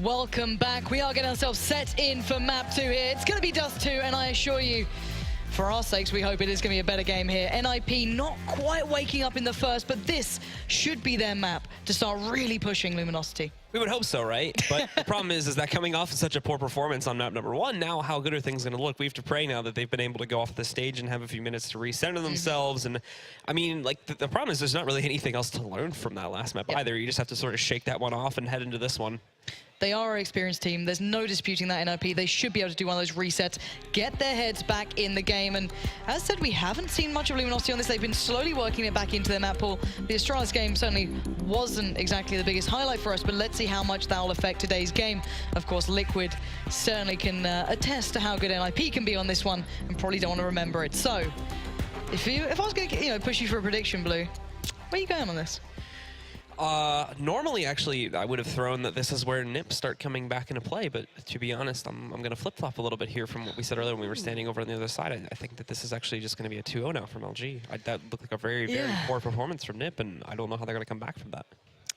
Welcome back. We are getting ourselves set in for map 2 here. It's going to be Dust 2, and I assure you, for our sakes, we hope it is going to be a better game here. NiP not quite waking up in the first, but this should be their map to start really pushing Luminosity. We would hope so, right? But the problem is that coming off of such a poor performance on map number 1, now how good are things going to look? We have to pray now that they've been able to go off the stage and have a few minutes to recenter themselves. And I mean, like, the problem is there's not really anything else to learn from that last map either. You just have to sort of shake that one off and head into this one. They are an experienced team. There's no disputing that NiP. They should be able to do one of those resets, get their heads back in the game. And as said, we haven't seen much of Luminosity on this. They've been slowly working it back into their map pool. The Astralis game certainly wasn't exactly the biggest highlight for us, but let's see how much that will affect today's game. Of course, Liquid certainly can attest to how good NiP can be on this one, and probably don't want to remember it. So, if I was going to push you for a prediction, Blue, where are you going on this? Normally, actually, I would have thrown that this is where NiP start coming back into play, but to be honest, I'm going to flip-flop a little bit here from what we said earlier when we were standing over on the other side. I think that this is actually just going to be a 2-0 now from LG. That looked like a very, very poor performance from NiP, and I don't know how they're going to come back from that.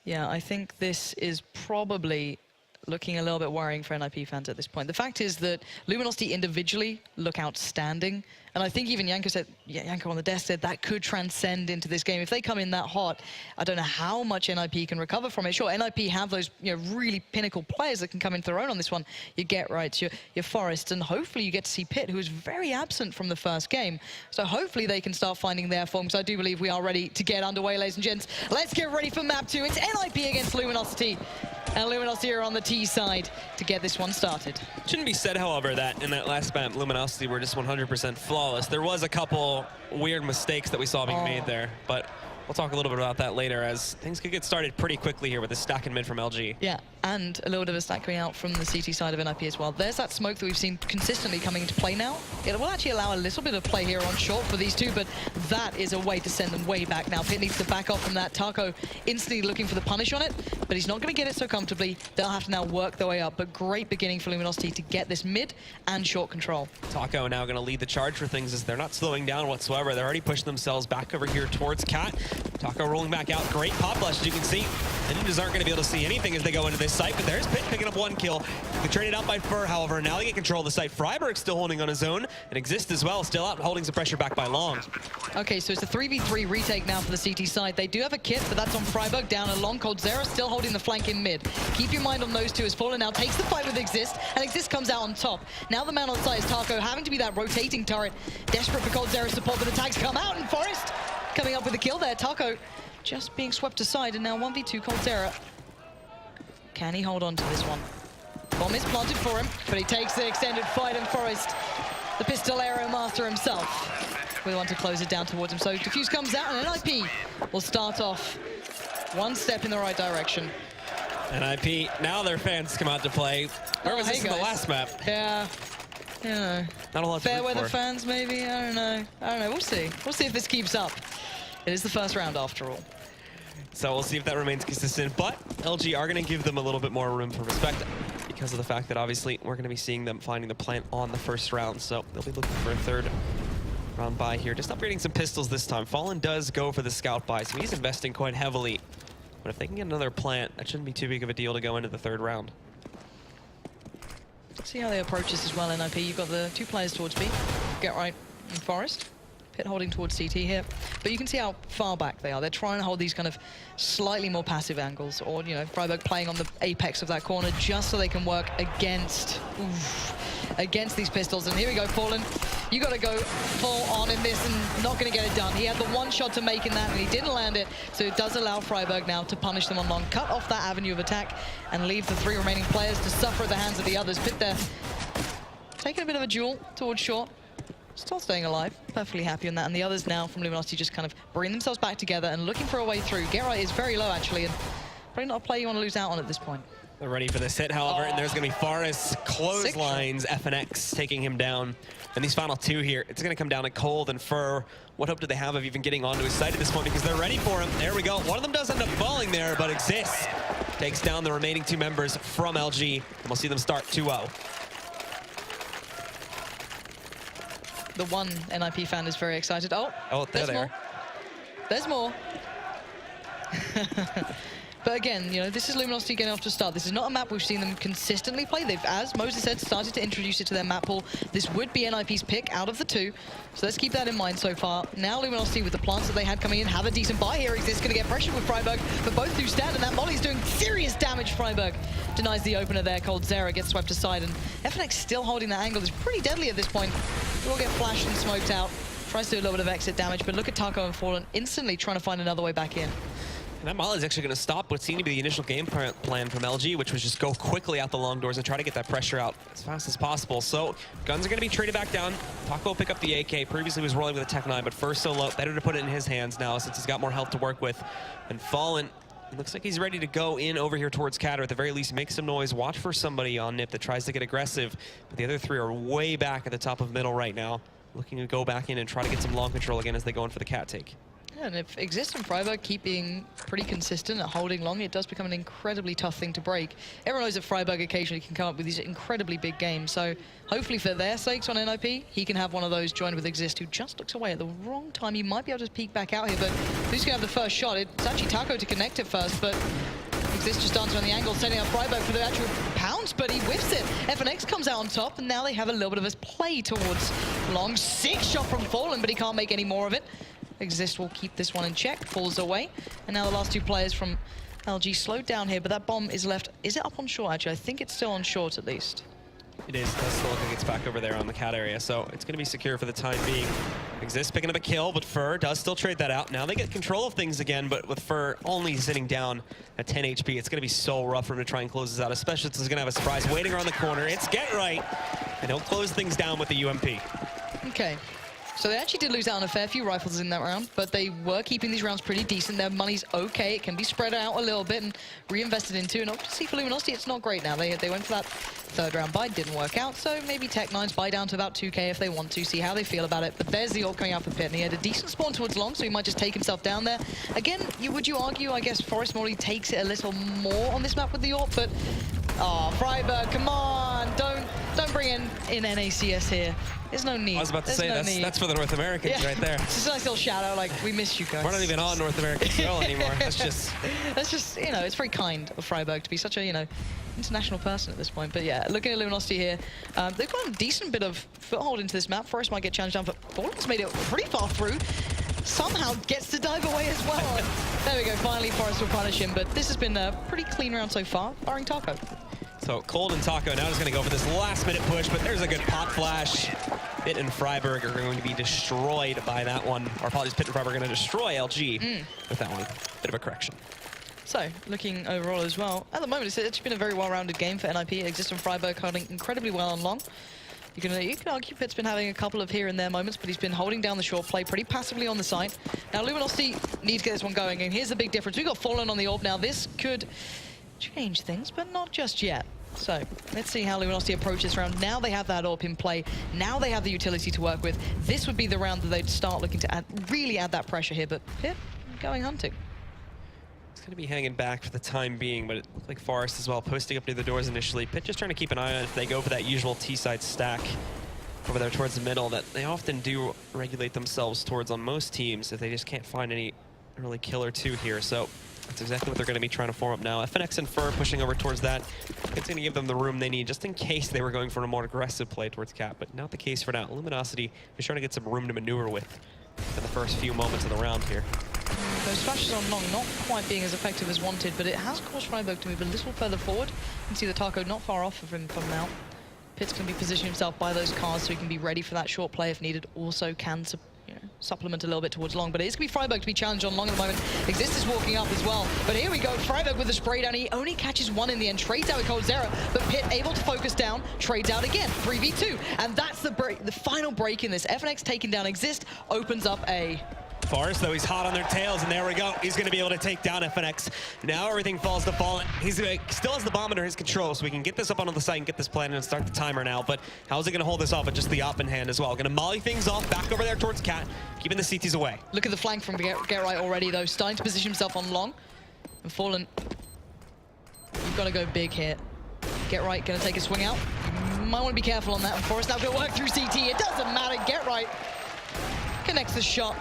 Yeah, I think this is probably looking a little bit worrying for NiP fans at this point. The fact is that Luminosity individually look outstanding, and I think even Yanko on the desk said that could transcend into this game. If they come in that hot, I don't know how much NiP can recover from it. Sure, NiP have those really pinnacle players that can come into their own on this one. You get right, your Forest, and hopefully you get to see Pit, who was very absent from the first game. So hopefully they can start finding their form, because I do believe we are ready to get underway, ladies and gents. Let's get ready for map 2. It's NiP against Luminosity. And Luminosity are on the T side to get this one started. Shouldn't be said, however, that in that last map, Luminosity were just 100% flawless. There was a couple weird mistakes that we saw being made there, but we'll talk a little bit about that later, as things could get started pretty quickly here with a stack in mid from LG. Yeah, and a little bit of a stack coming out from the CT side of NiP as well. There's that smoke that we've seen consistently coming into play now. It will actually allow a little bit of play here on short for these two, but that is a way to send them way back now. Pit needs to back off from that. Taco instantly looking for the punish on it, but he's not going to get it so comfortably. They'll have to now work their way up, but great beginning for Luminosity to get this mid and short control. Taco now going to lead the charge for things, as they're not slowing down whatsoever. They're already pushing themselves back over here towards Cat. Taco rolling back out. Great pop flash, as you can see. The Ninjas aren't going to be able to see anything as they go into this site, but there's Pit picking up one kill. They traded out by Fur, however. Now they get control of the site. Freiburg still holding on his own, and Exist as well, still out, holding some pressure back by Long. Okay, so it's a 3v3 retake now for the CT side. They do have a kit, but that's on Freiburg. Down and Long. Coldzera still holding the flank in mid. Keep your mind on those two, as Fallen now takes the fight with Exist, and Exist comes out on top. Now the man on site is Taco, having to be that rotating turret. Desperate for Coldzera's support, but the tags come out, and Forest coming up with a kill there. Taco just being swept aside, and now 1v2 Coldzera. Can he hold on to this one? Bomb is planted for him, but he takes the extended fight, and Forest, the Pistolero master himself, will want to close it down towards him. So Diffuse comes out, and NiP will start off one step in the right direction. NiP, now their fans come out to play. Where was this in the last map? Yeah. Not a lot to fair weather fans, maybe? I don't know. We'll see. We'll see if this keeps up. It is the first round, after all. So we'll see if that remains consistent, but LG are going to give them a little bit more room for respect because of the fact that obviously we're going to be seeing them finding the plant on the first round, so they'll be looking for a third round buy here. Just upgrading some pistols this time. Fallen does go for the scout buy, so he's investing quite heavily. But if they can get another plant, that shouldn't be too big of a deal to go into the third round. See how they approach this as well, NiP. You've got the two players towards B. Get right in Forest. Pit holding towards CT here, but you can see how far back they are. They're trying to hold these kind of slightly more passive angles, or Freiburg playing on the apex of that corner just so they can work against these pistols. And here we go, Fallen. You got to go full on in this, and not going to get it done. He had the one shot to make in that, and he didn't land it. So it does allow Freiburg now to punish them on Long, cut off that avenue of attack, and leave the three remaining players to suffer at the hands of the others. Pit there, taking a bit of a duel towards short. Still staying alive, perfectly happy on that. And the others now from Luminosity just kind of bringing themselves back together and looking for a way through. Get right is very low, actually, and probably not a play you want to lose out on at this point. They're ready for this hit, however, and there's going to be Forest clotheslines, FNX taking him down. And these final two here, it's going to come down to Cold and Fur. What hope do they have of even getting onto his side at this point, because they're ready for him. There we go. One of them does end up falling there, but Exists takes down the remaining two members from LG, and we'll see them start 2-0. The one NiP fan is very excited. Oh, they're there. There's more. But again, you know, this is Luminosity getting off to start. This is not a map we've seen them consistently play. They've, as Moses said, started to introduce it to their map pool. This would be NiP's pick out of the two. So let's keep that in mind so far. Now Luminosity, with the plants that they had coming in, have a decent buy here. Exist going to get pressured with Freiburg, but both do stand, and that Molly's doing serious damage. Freiburg denies the opener there. coldzera gets swept aside, and FNX still holding that angle. It's pretty deadly at this point. He will get flashed and smoked out. Tries to do a little bit of exit damage, but look at Taco and Fallen instantly trying to find another way back in. And that Molly is actually going to stop what seemed to be the initial game plan from LG, which was just go quickly out the long doors and try to get that pressure out as fast as possible. So guns are going to be traded back down. Taco will pick up the AK. Previously was rolling with a Tech 9, but first so low. Better to put it in his hands now since he's got more health to work with. And Fallen, it looks like he's ready to go in over here towards Cat, or at the very least make some noise. Watch for somebody on NiP that tries to get aggressive. But the other three are way back at the top of middle right now, looking to go back in and try to get some long control again as they go in for the Cat take. Yeah, and if Exist and Freiburg keep being pretty consistent at holding long, it does become an incredibly tough thing to break. Everyone knows that Freiburg occasionally can come up with these incredibly big games, so hopefully for their sakes on NiP, he can have one of those joined with Exist, who just looks away at the wrong time. He might be able to peek back out here, but who's going to have the first shot? It's actually Taco to connect it first, but Exist just dancing on the angle, setting up Freiburg for the actual pounce, but he whiffs it. FNX comes out on top, and now they have a little bit of a play towards long. 6 shot from Fallen, but he can't make any more of it. Exist will keep this one in check, falls away. And now the last two players from LG slowed down here, but that bomb is left. Is it up on short, actually? I think it's still on short, at least. It is. It does still look like it's back over there on the Cat area, so it's going to be secure for the time being. Exist picking up a kill, but Fur does still trade that out. Now they get control of things again, but with Fur only sitting down at 10 HP, it's going to be so rough for him to try and close this out, especially since he's going to have a surprise waiting around the corner. It's Get Right, and he'll close things down with the UMP. Okay. So they actually did lose out on a fair few rifles in that round, but they were keeping these rounds pretty decent. Their money's okay. It can be spread out a little bit and reinvested into. And obviously for Luminosity, it's not great now. They went for that third round buy, didn't work out. So maybe Tech 9s buy down to about 2K if they want to, see how they feel about it. But there's the ult coming out for Pit, and he had a decent spawn towards long, so he might just take himself down there. Again, would you argue, I guess, Forest Morley takes it a little more on this map with the ult, but Freiburg, come on, don't bring in NACS here. There's no need. I was about to say, that's for the North Americans right there. It's just a nice little shadow, like, we miss you guys. We're not even on North American soil anymore. That's just, you know, it's very kind of Freiburg to be such a, you know, international person at this point. But yeah, looking at Luminosity here, they've got a decent bit of foothold into this map. Forest might get challenged down, but Fallen's made it pretty far through. Somehow gets to dive away as well. There we go, finally Forest will punish him, but this has been a pretty clean round so far, barring Taco. So Cold and Taco now is going to go for this last-minute push, but there's a good pot flash. Pit and Freiburg are going to be destroyed by that one. Or apologies, Pit and Freiburg are going to destroy LG with that one. Bit of a correction. So, looking overall as well, at the moment it's actually been a very well-rounded game for NiP. Exist and Freiburg holding incredibly well on long. You can argue Pit's been having a couple of here and there moments, but he's been holding down the short play pretty passively on the side. Now Luminosity needs to get this one going, and here's the big difference. We've got Fallen on the orb now. This could change things, but not just yet. So let's see how Luminosity approach this round. Now they have that AWP in play. Now they have the utility to work with. This would be the round that they'd start looking to really add that pressure here. But Pit going hunting. It's going to be hanging back for the time being, but it looked like Forest as well, posting up near the doors initially. Pit just trying to keep an eye on if they go for that usual T-side stack over there towards the middle that they often do regulate themselves towards on most teams if they just can't find any early kill or two here. So that's exactly what they're going to be trying to form up now. FNX and Fur pushing over towards that. It's going to give them the room they need just in case they were going for a more aggressive play towards Cat, but not the case for now. Luminosity is trying to get some room to maneuver with in the first few moments of the round here. Those flashes on long not quite being as effective as wanted, but it has caused Freiburg to move a little further forward. You can see the Taco not far off of him from now. Pit's going to be positioning himself by those cars so he can be ready for that short play if needed. Also can supplement a little bit towards long, but it is going to be Freiburg to be challenged on long at the moment. Exist is walking up as well, but here we go. Freiburg with the spray down. He only catches one in the end. Trades out with coldzera, but Pit able to focus down, trades out again. 3v2, and that's the break, the final break in this. FNX taking down Exist, opens up a... Forest, though, he's hot on their tails, and there we go. He's going to be able to take down FNX. Now everything falls to Fallen. He still has the bomb under his control, so we can get this up onto the site and get this plan and start the timer now. But how is he going to hold this off with just the op in hand as well? Going to molly things off, back over there towards Cat, keeping the CTs away. Look at the flank from Get Right already, though. Starting to position himself on long. And Fallen, you've got to go big here. Get Right going to take a swing out. You might want to be careful on that. And Forest now going to work through CT. It doesn't matter. Get Right connects the shot.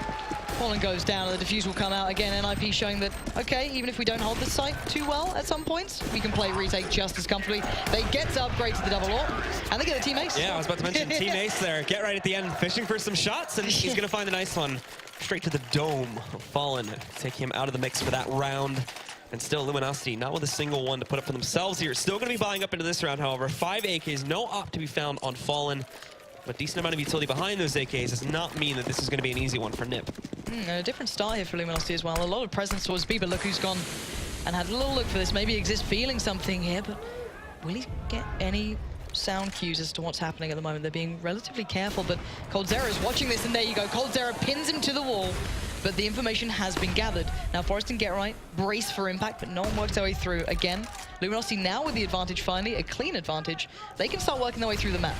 Fallen goes down, and the defuse will come out again. NiP showing that, okay, even if we don't hold the site too well at some points, we can play retake just as comfortably. They get to upgrade to the double AWP, and they get a team ace. Yeah, I was about to mention team ace there. Get right at the end, fishing for some shots, and he's going to find a nice one. Straight to the dome of Fallen. Take him out of the mix for that round. And still Luminosity, not with a single one to put up for themselves here. Still going to be buying up into this round, however. 5 AKs, no op to be found on Fallen. But decent amount of utility behind those AKs does not mean that this is going to be an easy one for NiP. A different start here for Luminosity as well. A lot of presence towards B, but look who's gone and had a little look for this. Maybe Exist feeling something here, but will he get any sound cues as to what's happening at the moment? They're being relatively careful, but coldzera is watching this, and there you go. coldzera pins him to the wall, but the information has been gathered. Now Forrest and Get Right brace for impact, but no one works their way through. Again, Luminosity now with the advantage finally, a clean advantage. They can start working their way through the map.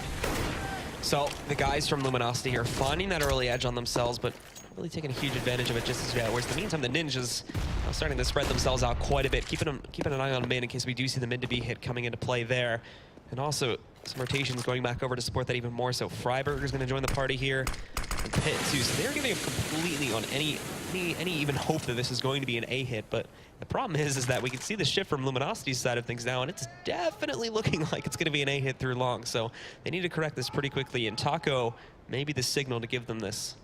So the guys from Luminosity here finding that early edge on themselves, but really taking a huge advantage of it just as yet. Whereas in the meantime, the Ninjas are starting to spread themselves out quite a bit, keeping an eye on mid in case we do see the mid to B hit coming into play there. And also some rotations going back over to support that even more. So Freiberg is going to join the party here, and Pit too. So they're giving up completely on any even hope that this is going to be an A hit. But the problem is that we can see the shift from Luminosity's side of things now, and it's definitely looking like it's going to be an A hit through long. So they need to correct this pretty quickly. And Taco may be the signal to give them this.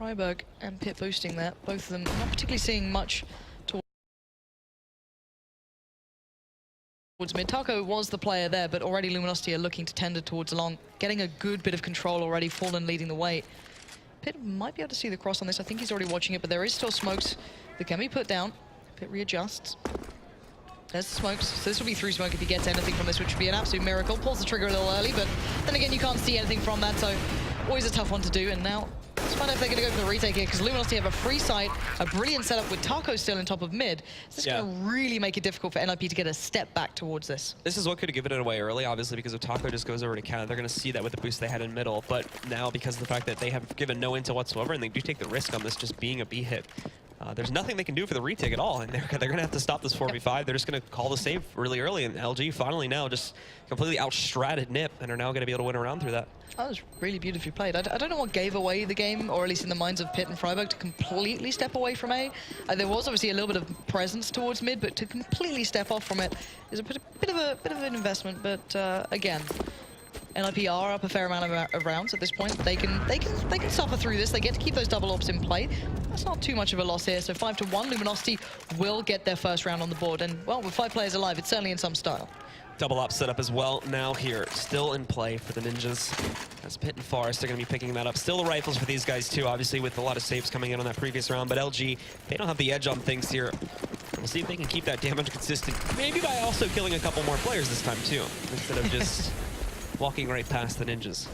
Freiberg and Pit boosting that. Both of them not particularly seeing much towards mid. Taco was the player there, but already Luminosity are looking to tender towards long, getting a good bit of control already. Fallen leading the way. Pit might be able to see the cross on this. I think he's already watching it, but there is still smokes that can be put down. Pit readjusts. There's the smokes. So this will be through smoke if he gets anything from this, which would be an absolute miracle. Pulls the trigger a little early, but then again, you can't see anything from that, so always a tough one to do. And now let's find out if they're going to go for the retake here, because Luminosity have a free site, a brilliant setup with Taco still in top of mid. So this is going to really make it difficult for NiP to get a step back towards this. This is what could have given it away early, obviously, because if Taco just goes over to counter, they're going to see that with the boost they had in middle. But now, because of the fact that they have given no intel whatsoever, and they do take the risk on this just being a B hit, there's nothing they can do for the retake at all, and they're going to have to stop this 4v5. They're just going to call the save really early, and LG finally now just completely outstratted NiP, and are now going to be able to win around through that. That was really beautifully played. I don't know what gave away the game, or at least in the minds of Pit and Freiberg, to completely step away from A. There was obviously a little bit of presence towards mid, but to completely step off from it is a bit of an investment. But again, NiP are up a fair amount of rounds at this point. They can suffer through this. They get to keep those double ops in play. That's not too much of a loss here. So 5-1, Luminosity will get their first round on the board. And well, with 5 players alive, it's certainly in some style. Double op setup as well now here, still in play for the Ninjas. As Pit and Forrest are going to be picking that up. Still the rifles for these guys too, obviously with a lot of saves coming in on that previous round. But LG, they don't have the edge on things here. We'll see if they can keep that damage consistent. Maybe by also killing a couple more players this time too, instead of just walking right past the Ninjas.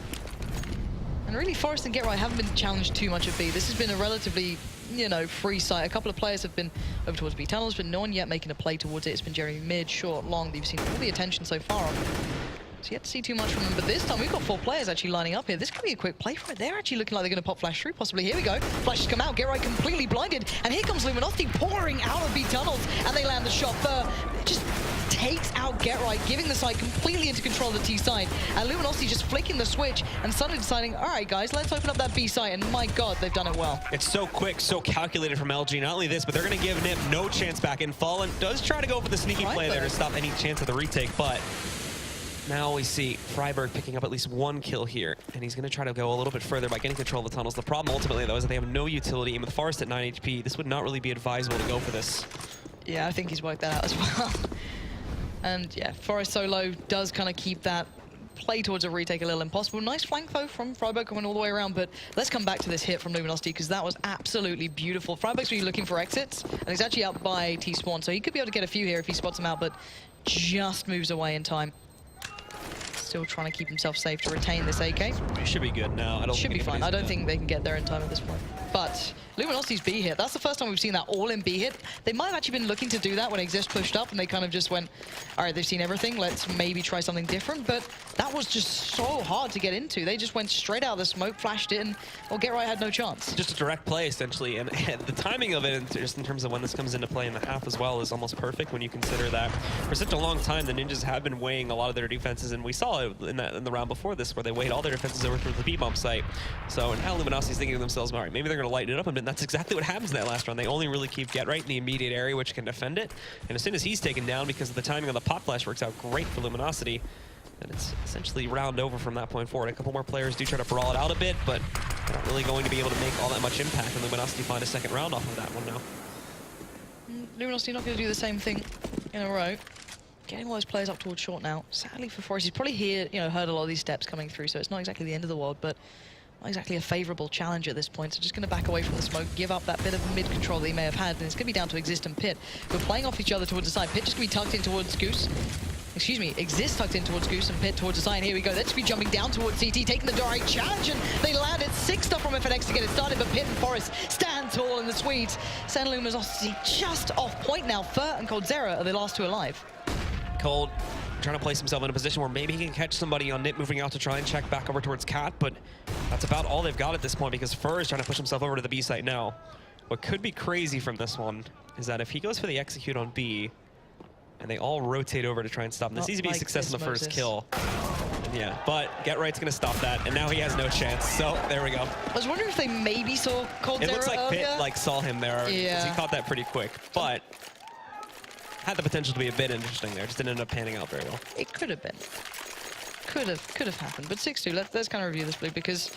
And really, Forrest and Get Right haven't been challenged too much at B. This has been a relatively, you know, free site. A couple of players have been over towards B tunnels, but no one yet making a play towards it. It's been Jerry mid, short, long. You've seen all the attention so far. So yet to see too much from them. But this time, we've got 4 players actually lining up here. This could be a quick play for it. They're actually looking like they're going to pop flash through, possibly. Here we go. Flashes come out. Get Right completely blinded. And here comes Luminosity pouring out of B tunnels. And they land the shot. It just takes out Get Right, giving the site completely into control of the T side. And Luminosity just flicking the switch and suddenly deciding, all right, guys, let's open up that B site. And my God, they've done it well. It's so quick, so calculated from LG. Not only this, but they're going to give NiP no chance back. And Fallen does try to go for the sneaky play there to stop any chance of the retake, but now we see Freiberg picking up at least 1 kill here, and he's going to try to go a little bit further by getting control of the tunnels. The problem ultimately, though, is that they have no utility, and with Forrest at 9 HP, this would not really be advisable to go for this. Yeah, I think he's worked that out as well. And yeah, Forrest solo does kind of keep that play towards a retake a little impossible. Nice flank, though, from Freiberg coming all the way around, but let's come back to this hit from Luminosity, because that was absolutely beautiful. Freiberg's really looking for exits, and he's actually out by T-Spawn, so he could be able to get a few here if he spots them out, but just moves away in time. Still trying to keep himself safe to retain this AK. He should be good now. Should be fine. I don't think they can get there in time at this point. But Luminosity's B hit, that's the first time we've seen that all-in B hit. They might have actually been looking to do that when Exist pushed up, and they kind of just went, all right, they've seen everything, let's maybe try something different. But that was just so hard to get into. They just went straight out of the smoke, flashed it, and well, Get Right had no chance. Just a direct play, essentially. And the timing of it, just in terms of when this comes into play in the half as well, is almost perfect when you consider that for such a long time, the Ninjas have been weighing a lot of their defenses, and we saw it in the round before this, where they weighed all their defenses over to the B-bump site. So now Luminosity's thinking to themselves, all right, maybe they're going to lighten it up a bit. And that's exactly what happens in that last round. They only really keep Get Right in the immediate area, which can defend it. And as soon as he's taken down, because of the timing of the pot flash works out great for Luminosity, and it's essentially round over from that point forward. A couple more players do try to brawl it out a bit, but they're not really going to be able to make all that much impact, and Luminosity find a second round off of that one now. Luminosity not going to do the same thing in a row. Getting all those players up towards short now. Sadly for Forest, he's probably heard a lot of these steps coming through, so it's not exactly the end of the world, but not exactly a favorable challenge at this point. So just going to back away from the smoke, give up that bit of mid-control that he may have had, and it's going to be down to Exist and Pit. We're playing off each other towards the side. Pit just going to be tucked in towards Goose. Excuse me, Exist tucked in towards Goose and Pit towards the side. And here we go. They're just be jumping down towards CT, taking the direct challenge, and they landed 6 stuff from FNX to get it started, but Pit and Forest stand tall in the Swedes. Send Luminosity just off point now. Fur and coldzera are the last 2 alive. Cold trying to place himself in a position where maybe he can catch somebody on NiP moving out to try and check back over towards Cat, but that's about all they've got at this point, because Fur is trying to push himself over to the B site now. What could be crazy from this one is that if he goes for the execute on B, and they all rotate over to try and stop him, this needs to be a success in the first kill. Yeah, but Get Right's going to stop that, and now he has no chance. So there we go. I was wondering if they maybe saw coldzera. It looks like earlier. Pit saw him there. Yeah. He caught that pretty quick, but had the potential to be a bit interesting there. Just didn't end up panning out very well. It could have been. Could have happened. But 6-2, let's kind of review this, Blue, because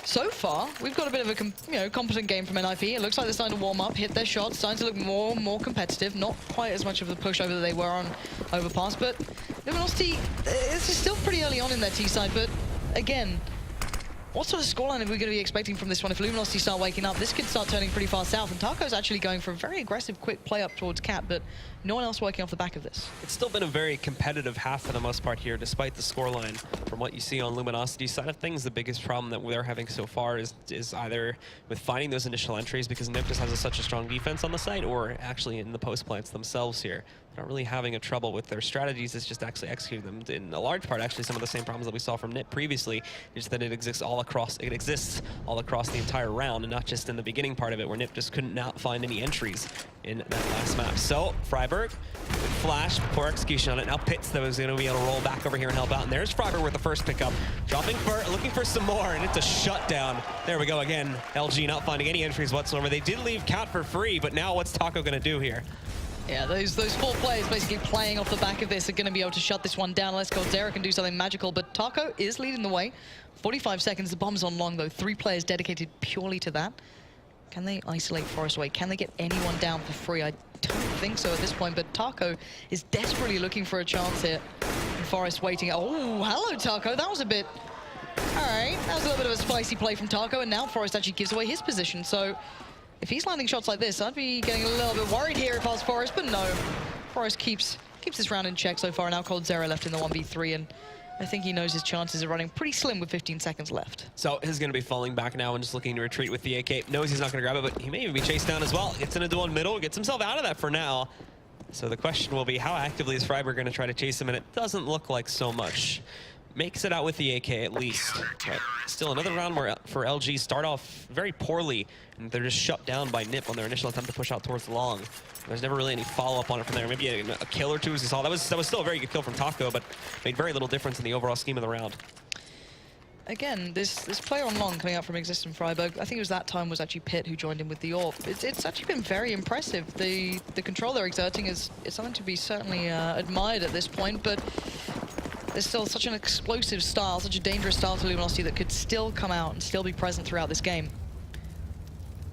so far we've got a bit of a competent game from NiP. It looks like they're starting to warm up, hit their shots, starting to look more and more competitive. Not quite as much of the pushover that they were on Overpass, but Luminosity, this is still pretty early on in their T side, but again, what sort of scoreline are we going to be expecting from this one? If Luminosity start waking up, this could start turning pretty far south, and Taco's actually going for a very aggressive, quick play up towards Cat, but no one else working off the back of this. It's still been a very competitive half for the most part here, despite the scoreline. From what you see on Luminosity's side of things, the biggest problem that they're having so far is either with finding those initial entries, because NiP just has such a strong defense on the site, or actually in the post plants themselves here. They're not really having a trouble with their strategies, it's just actually executing them. In a large part, actually, some of the same problems that we saw from NiP previously, just that it exists all across the entire round, and not just in the beginning part of it, where NiP just couldn't find any entries in that last map. So, Freiburg, flash, poor execution on it. Now Pitts, that was going to be able to roll back over here and help out. And there's Freiburg with the first pickup. Dropping for, looking for some more, and it's a shutdown. There we go again. LG not finding any entries whatsoever. They did leave Cat for free, but now what's Taco going to do here? Yeah, those 4 players basically playing off the back of this are going to be able to shut this one down unless coldzera can do something magical, but Taco is leading the way. 45 seconds, the bomb's on long though. 3 players dedicated purely to that. Can they isolate Forest away? Can they get anyone down for free? I don't think so at this point, but Taco is desperately looking for a chance here. And Forest waiting. Oh, hello, Taco. That was a bit... All right, that was a little bit of a spicy play from Taco, and now Forest actually gives away his position. So if he's landing shots like this, I'd be getting a little bit worried here if I was Forest, but no. Forest keeps this round in check so far. Now coldzera left in the 1v3, and I think he knows his chances are running pretty slim with 15 seconds left. So he's going to be falling back now and just looking to retreat with the AK. Knows he's not going to grab it, but he may even be chased down as well. Gets into one middle, gets himself out of that for now. So the question will be, how actively is Freiburg going to try to chase him? And it doesn't look like so much. Makes it out with the AK at least. But still another round where for LG start off very poorly, and they're just shut down by NiP on their initial attempt to push out towards the long. There's never really any follow-up on it from there. Maybe a kill or two, as you saw. That was still a very good kill from Taco, but made very little difference in the overall scheme of the round. Again, this player on long coming out from Exist and Freiburg, I think it was that time was actually Pit who joined in with the AWP. It's actually been very impressive. The control they're exerting is something to be certainly admired at this point, but there's still such an explosive style, such a dangerous style to Luminosity that could still come out and still be present throughout this game.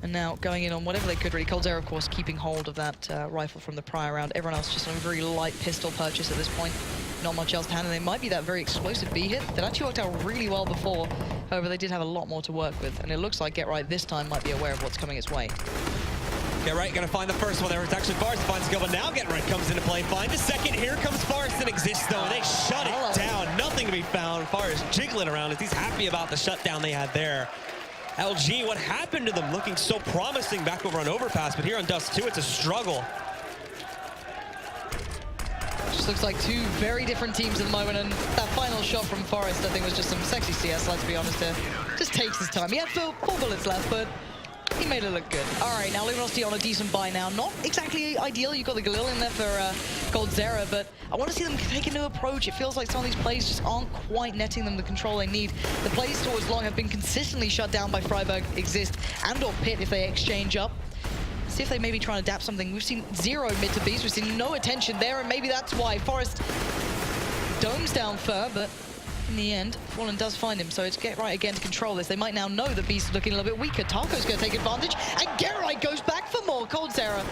And now going in on whatever they could really. coldzera, of course, keeping hold of that rifle from the prior round. Everyone else just on a very light pistol purchase at this point. Not much else to hand, and they might be that very explosive B hit that actually worked out really well before. However, they did have a lot more to work with, and it looks like Get Right this time might be aware of what's coming its way. Get Right gonna find the first one there. It's actually Forest finds a go, but now Get Right comes into play. Find the second. Here comes Forest and Exist though. They shut it down. Nothing to be found. Forest jiggling around as he's happy about the shutdown they had there. LG, what happened to them? Looking so promising back over on Overpass, but here on Dust 2, it's a struggle. Just looks like two very different teams at the moment, and that final shot from Forest, I think, was just some sexy CS, let's be honest here. Just takes his time. He had four bullets left, but he made it look good. All right, now Luminosity on a decent buy now. Not exactly ideal. You've got the Galil in there for Coldzera, but I want to see them take a new approach. It feels like some of these plays just aren't quite netting them the control they need. The plays towards long have been consistently shut down by Freiburg, Exist, and or Pit if they exchange up. See if they maybe try and adapt something. We've seen zero mid to Beast. We've seen no attention there, and maybe that's why Forest domes down Fur, but in the end, Fallen does find him, so it's get right again to control this. They might now know the Beast is looking a little bit weaker. Taco's going to take advantage, and Geralt goes back for more. Coldzera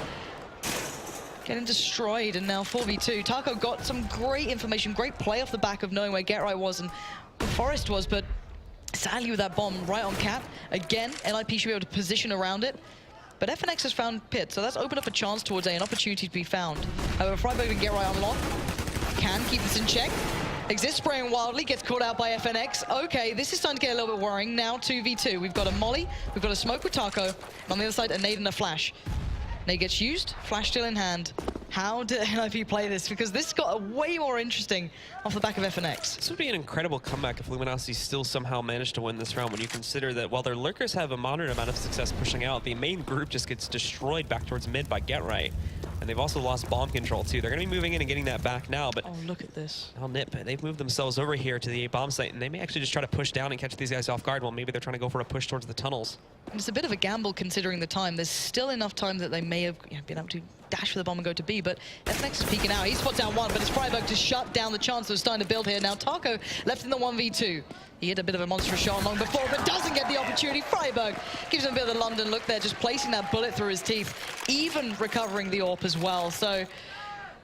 getting destroyed, and now 4v2. Taco got some great information, great play off the back of knowing where Geralt was and where Forest was, but sadly with that bomb right on Cat, again, NiP should be able to position around it. But FNX has found Pit, so that's opened up a chance towards an opportunity to be found. However, Freiburg and Geralt on lock. Can keep this in check. Exist spraying wildly, gets caught out by FNX. Okay, this is starting to get a little bit worrying. Now 2v2. We've got a molly, we've got a smoke with Taco, and on the other side, a nade and a flash. Nade gets used, flash still in hand. How did NiP play this? Because this got way more interesting off the back of FNX. This would be an incredible comeback if Luminosity still somehow managed to win this round, when you consider that while their lurkers have a moderate amount of success pushing out, the main group just gets destroyed back towards mid by Get Right. And they've also lost bomb control too. They're going to be moving in and getting that back now, but oh, look at this. now NiP, they've moved themselves over here to the A bomb site, and they may actually just try to push down and catch these guys off guard, while maybe they're trying to go for a push towards the tunnels. And it's a bit of a gamble considering the time. There's still enough time that they may have been able to dash for the bomb and go to B, but FNX is peeking out. He spots down one, but it's Freiburg to shut down the chance that was starting to build here. Now Taco left in the 1v2. He hit a bit of a monstrous shot long before, but doesn't get the opportunity. Freiburg gives him a bit of the London look there, just placing that bullet through his teeth, even recovering the AWP as well. So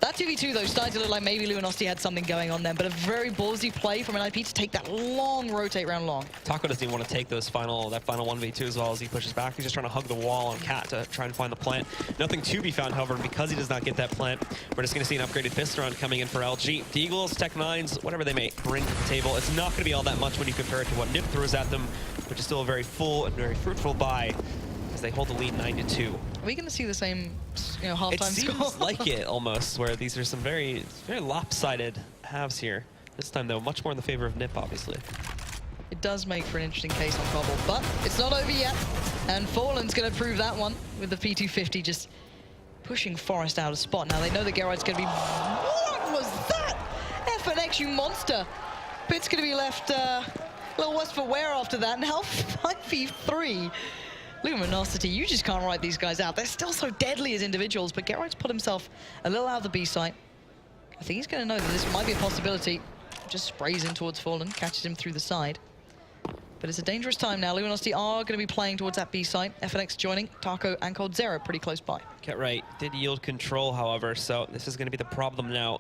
that 2v2, though, started to look like maybe Luminosity had something going on there, but a very ballsy play from NiP to take that long rotate round long. Taco doesn't even want to take that final 1v2 as well as he pushes back. He's just trying to hug the wall on Cat to try and find the plant. Nothing to be found, however, and because he does not get that plant, we're just going to see an upgraded pistol round coming in for LG. Deagles, Tech 9s, whatever they may bring to the table, it's not going to be all that much when you compare it to what NiP throws at them, which is still a very full and very fruitful buy as they hold the lead 9-2. Are we going to see the same, halftime score? It seems like it almost, where these are some very lopsided halves here. This time, though, much more in the favor of NiP, obviously. It does make for an interesting case on Cobble, but it's not over yet. And Fallen's going to prove that one with the P250 just pushing Forest out of spot. Now they know that Gerard's going to be... What was that? FNX, you monster. Pit's going to be left a little worse for wear after that. Now 5v3. Luminosity, you just can't write these guys out. They're still so deadly as individuals, but Gerard's put himself a little out of the B site. I think he's going to know that this might be a possibility. Just sprays in towards Fallen, catches him through the side. But it's a dangerous time now. Luminosity are going to be playing towards that B site. FNX joining, Taco and Coldzera pretty close by. Get right. Did yield control, however, so this is going to be the problem now.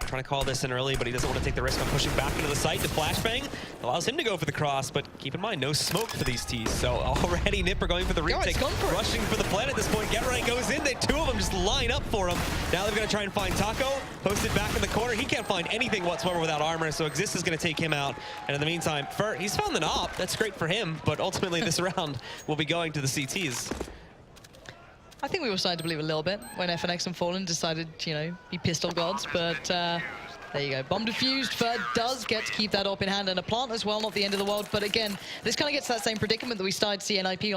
Trying to call this in early, but he doesn't want to take the risk on pushing back into the site. The flashbang allows him to go for the cross, but keep in mind, no smoke for these T's. So already NiP are going for the retake, rushing for the plant at this point. Get right goes in. Two of them just line up for him. Now they're going to try and find Taco. Posted back in the corner. He can't find anything whatsoever without armor, so Exist is going to take him out. And in the meantime, he's found the NOP. That's great for him, but ultimately this round will be going to the CTs. I think we were starting to believe a little bit when FNX and Fallen decided, be pistol gods, but there you go. Bomb defused. Fur does get to keep that up in hand, and a plant as well, not the end of the world. But again, this kind of gets to that same predicament that we started to see NiP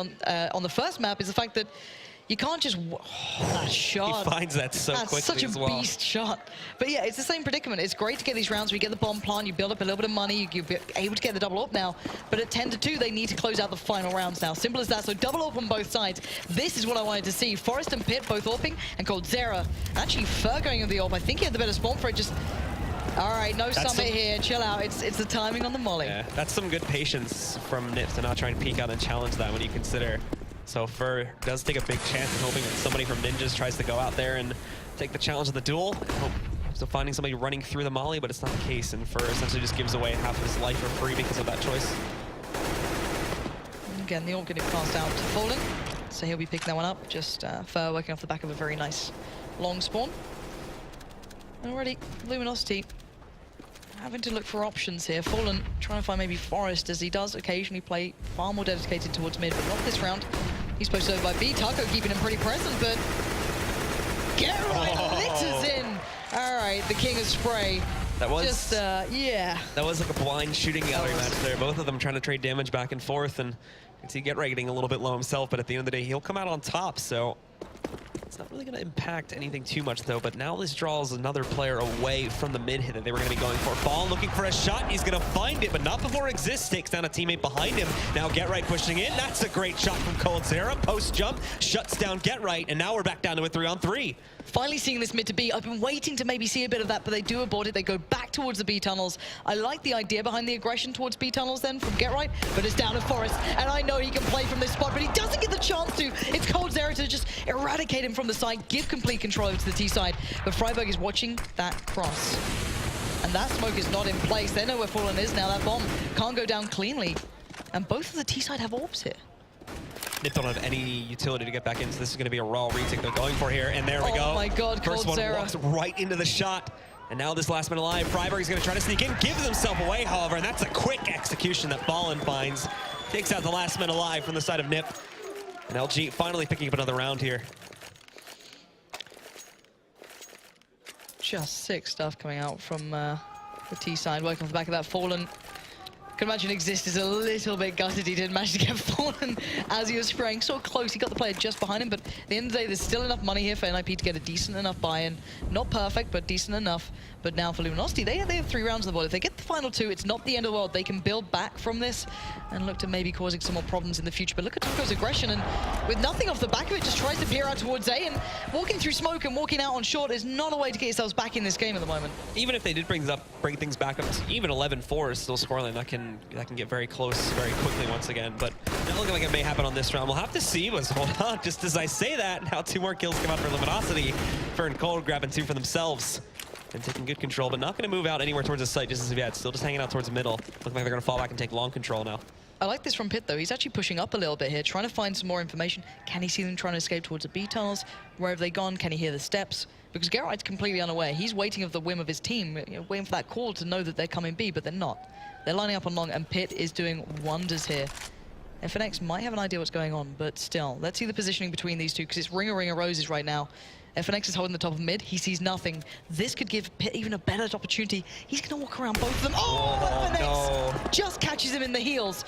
on the first map, is the fact that you can't just... that shot. He finds that so quickly as well. That's such a beast shot. But yeah, it's the same predicament. It's great to get these rounds where you get the bomb plant, you build up a little bit of money, you're able to get the double up now. But at 10-2, they need to close out the final rounds now. Simple as that. So double up on both sides. This is what I wanted to see. Forest and Pit both AWPing, and Coldzera. Actually, Fur going in the AWP. I think he had the better spawn for it. Just... All right, no summit here. Chill out. It's the timing on the molly. Yeah, that's some good patience from NiP to not try and peek out and challenge that when you consider. So Fur does take a big chance in hoping that somebody from Ninjas tries to go out there and take the challenge of the duel. Still finding somebody running through the molly, but it's not the case, and Fur essentially just gives away half his life for free because of that choice. Again, the AWP getting passed out to Fallen, so he'll be picking that one up. Just Fur working off the back of a very nice long spawn. And already, Luminosity having to look for options here. Fallen trying to find maybe Forest, as he does occasionally play far more dedicated towards mid, but not this round. He's supposed to by B. Taco keeping him pretty present, but Geralt litters in. All right, the king of spray. That was just, yeah. That was like a blind shooting gallery match there. Both of them trying to trade damage back and forth, and you can see Get Right getting a little bit low himself, but at the end of the day, he'll come out on top, so it's not really going to impact anything too much, though. But now this draws another player away from the mid hit that they were going to be going for. Ball looking for a shot. He's going to find it, but not before Exist takes down a teammate behind him. Now Get Right pushing in. That's a great shot from coldzera. Post jump, shuts down Get Right, and now we're back down to a 3-on-3. Finally seeing this mid to B. I've been waiting to maybe see a bit of that, but they do abort it. They go back towards the B tunnels. I like the idea behind the aggression towards B tunnels then from Get Right, but it's down to Forest, and I know he can play from this spot, but he doesn't get the chance to. It's coldzera to just eradicate him from the side, give complete control to the T side, but Freiburg is watching that cross. And that smoke is not in place. They know where Fallen is now. That bomb can't go down cleanly, and both of the T side have orbs here. NiP don't have any utility to get back in, so this is going to be a raw retake they're going for here. And there we go. Oh my god, First one coldzera walks right into the shot. And now this last man alive, Freiburg is going to try to sneak in, gives himself away, however, and that's a quick execution that Fallen finds. Takes out the last man alive from the side of NiP. And LG finally picking up another round here. Just sick stuff coming out from the T side, working off the back of that Fallen. Can imagine Exist is a little bit gutted he didn't manage to get Fallen as he was spraying so close. He got the player just behind him, but at the end of the day, there's still enough money here for NiP to get a decent enough buy-in. Not perfect, but decent enough. But now for Luminosity, they have 3 rounds on the board. If they get the final 2, it's not the end of the world. They can build back from this and look to maybe causing some more problems in the future. But look at Taco's aggression, and with nothing off the back of it, just tries to peer out towards A, and walking through smoke and walking out on short is not a way to get yourselves back in this game at the moment. Even if they did bring things back up to even 11-4 is still scoreline. That can get very close very quickly once again. But not looking like it may happen on this round. We'll have to see what's going on. Just as I say that, now 2 more kills come out for Luminosity. Fer and Cold grabbing 2 for themselves and taking good control, but not going to move out anywhere towards the site just as yet. Still just hanging out towards the middle. Looking like they're going to fall back and take long control now. I like this from Pit, though. He's actually pushing up a little bit here, trying to find some more information. Can he see them trying to escape towards the B tunnels? Where have they gone? Can he hear the steps? Because Get Right's completely unaware. He's waiting of the whim of his team, waiting for that call to know that they're coming B, but they're not. They're lining up on long, and Pit is doing wonders here. FNX might have an idea what's going on, but still, let's see the positioning between these two, because it's ring of roses right now. FNX is holding the top of mid. He sees nothing. This could give Pit even a better opportunity. He's going to walk around both of them. Oh, FNX no. just catches him in the heels.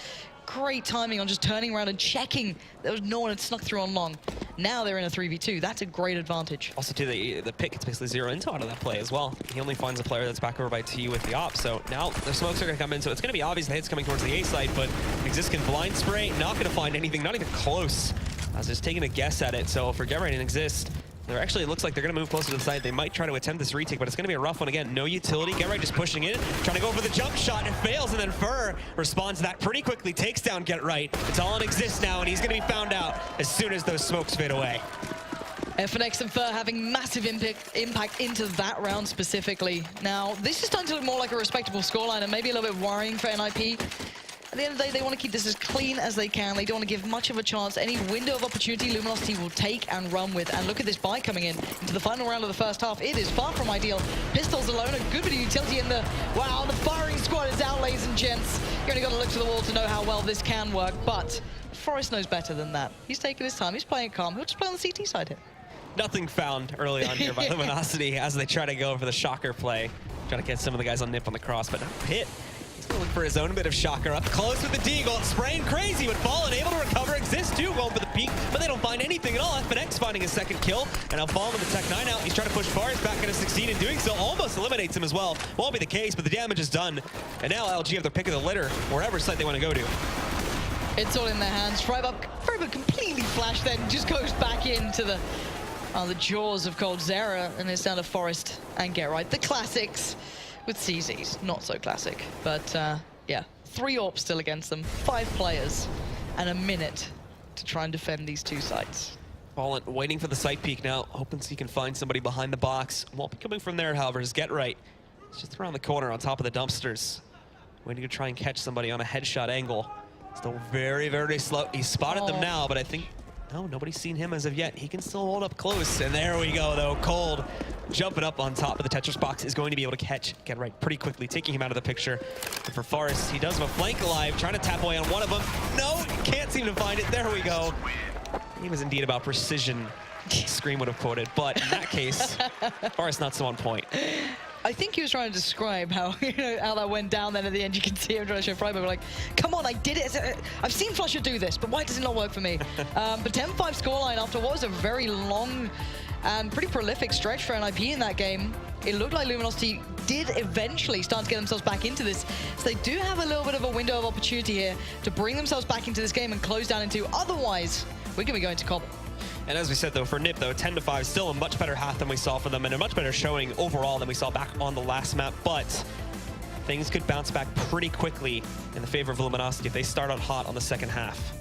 Great timing on just turning around and checking there was no one had snuck through on long. Now they're in a 3v2. That's a great advantage. Also, too, the pick gets basically 0 intel out of that play as well. He only finds a player that's back over by T with the op. So now the smokes are going to come in. So it's going to be obvious the hit's coming towards the A side, but Exist can blind spray. Not going to find anything, not even close. I was just taking a guess at it. So for Get Right and Exist, they're actually, it looks like they're going to move closer to the side. They might try to attempt this retake, but it's going to be a rough one again. No utility. Get Right just pushing in, trying to go for the jump shot, and fails, and then Fer responds to that pretty quickly, takes down Get Right. It's all on Exist now, and he's going to be found out as soon as those smokes fade away. FNX and Fer having massive impact into that round specifically. Now, this is starting to look more like a respectable scoreline and maybe a little bit worrying for NiP. At the end of the day, they want to keep this as clean as they can. They don't want to give much of a chance. Any window of opportunity, Luminosity will take and run with. And look at this buy coming in into the final round of the first half. It is far from ideal. Pistols alone, a good bit of utility in the... Wow, the firing squad is out, ladies and gents. You only got to look to the wall to know how well this can work. But Forrest knows better than that. He's taking his time. He's playing it calm. He'll just play on the CT side here. Nothing found early on here by Luminosity as they try to go for the shocker play. Trying to get some of the guys on NiP on the cross, but not Pit. He's going to look for his own bit of shocker. Up close with the Deagle, spraying crazy with Fallen, able to recover. Exist too, going for the peak, but they don't find anything at all. FNX finding his second kill, and now Fallen with the Tech 9 out. He's trying to push Forrest back into 16, and doing so almost eliminates him as well. Won't be the case, but the damage is done. And now LG have their pick of the litter, wherever site they want to go to. It's all in their hands. Freiburg completely flashed then, just goes back into the jaws of coldzera, and it's down to Forrest and Get Right. The classics with CZs, not so classic. But yeah, 3 AWPs still against them, 5 players, and a minute to try and defend these 2 sites. Fallen waiting for the site peek now, hoping he can find somebody behind the box. Won't be coming from there, however, is Get Right. It's just around the corner on top of the dumpsters. Waiting to try and catch somebody on a headshot angle. Still very, very slow. He spotted them now, but I think no, nobody's seen him as of yet. He can still hold up close. And there we go, though. Cold jumping up on top of the Tetris box is going to be able to get right pretty quickly, taking him out of the picture. And for Forrest, he does have a flank alive, trying to tap away on one of them. No, can't seem to find it. There we go. He was indeed about precision, Scream would have quoted. But in that case, Forrest not so on point. I think he was trying to describe how how that went down. Then at the end, you can see him trying to show Freiburg like, "Come on, I did it. I've seen Flusher do this, but why does it not work for me?" But 10-5 scoreline after what was a very long and pretty prolific stretch for NiP in that game. It looked like Luminosity did eventually start to get themselves back into this. So they do have a little bit of a window of opportunity here to bring themselves back into this game and close down into. Otherwise, we're going to be going to Cobble. And as we said, though, for NiP, though, 10-5, still a much better half than we saw for them, and a much better showing overall than we saw back on the last map. But things could bounce back pretty quickly in the favor of Luminosity if they start out hot on the second half.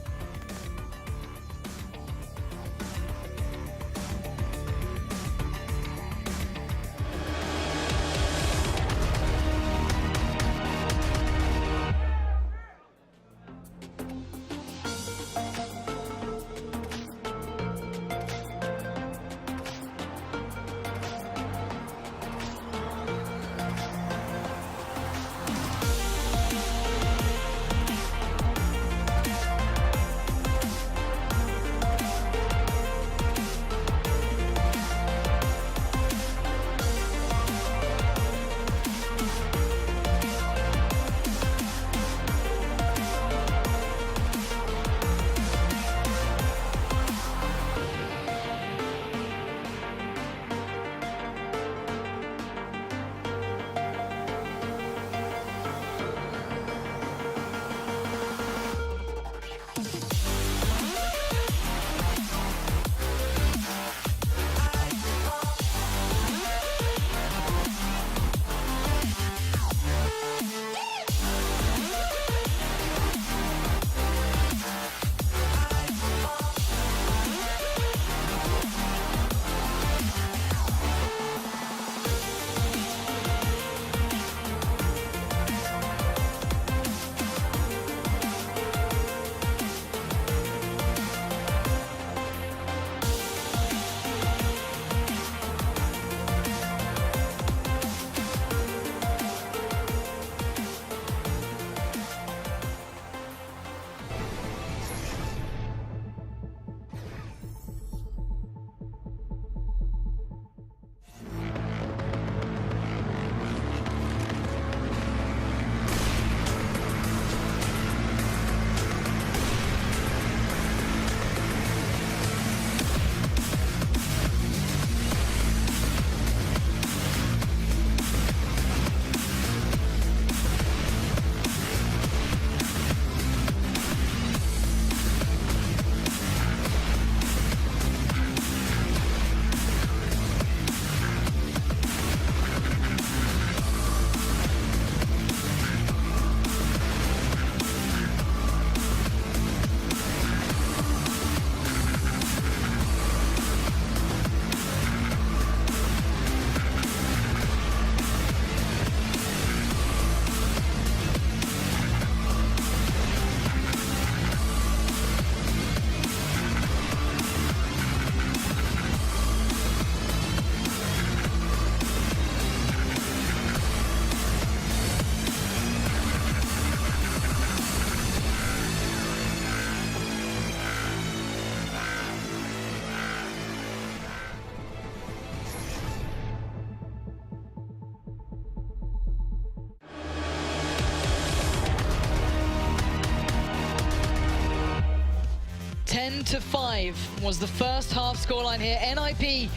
To 5 was the first half scoreline here. NiP